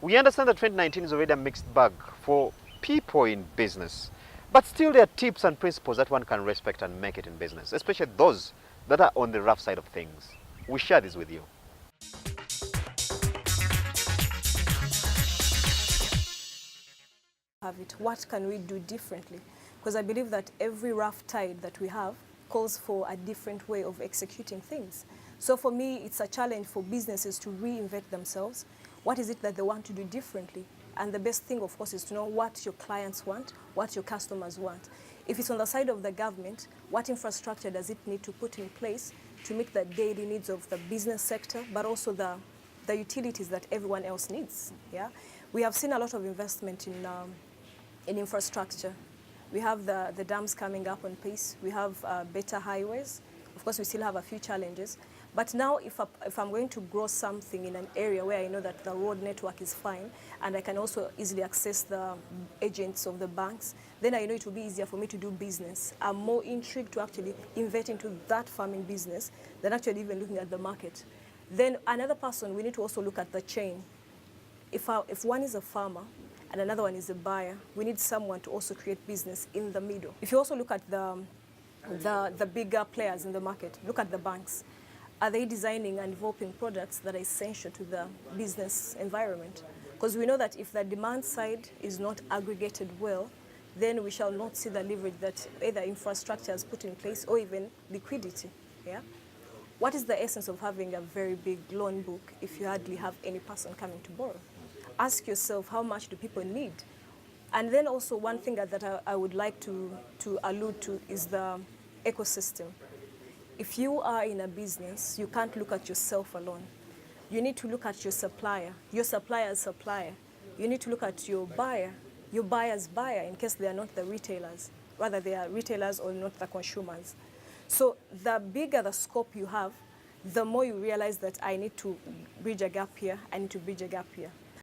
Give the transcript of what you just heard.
We understand that 2019 is already a mixed bag for people in business, but still there are tips and principles that one can respect and make it in business, especially those that are on the rough side of things. We share this with you. What can we do differently? Because I believe that every rough tide that we have calls for a different way of executing things. So for me, it's a challenge for businesses to reinvent themselves. What is it that they want to do differently? And the best thing, of course, is to know what your clients want, what your customers want. If it's on the side of the government, what infrastructure does it need to put in place to meet the daily needs of the business sector, but also the utilities that everyone else needs? Yeah, we have seen a lot of investment in infrastructure. We have the dams coming up on pace. We have better highways. Of course, we still have a few challenges. But now if I'm going to grow something in an area where I know that the road network is fine and I can also easily access the agents of the banks, then I know it will be easier for me to do business. I'm more intrigued to actually invest into that farming business than actually even looking at the market. Then another person, we need to also look at the chain. If one is a farmer and another one is a buyer, we need someone to also create business in the middle. If you also look at the bigger players in the market, look at the banks. Are they designing and developing products that are essential to the business environment? Because we know that if the demand side is not aggregated well, then we shall not see the leverage that either infrastructure has put in place or even liquidity. Yeah? What is the essence of having a very big loan book if you hardly have any person coming to borrow? Ask yourself, how much do people need? And then also one thing that I would like to allude to is the ecosystem. If you are in a business, you can't look at yourself alone. You need to look at your supplier's supplier. You need to look at your buyer's buyer, in case they are not the retailers. Rather, they are retailers or not the consumers. So the bigger the scope you have, the more you realize that I need to bridge a gap here, I need to bridge a gap here.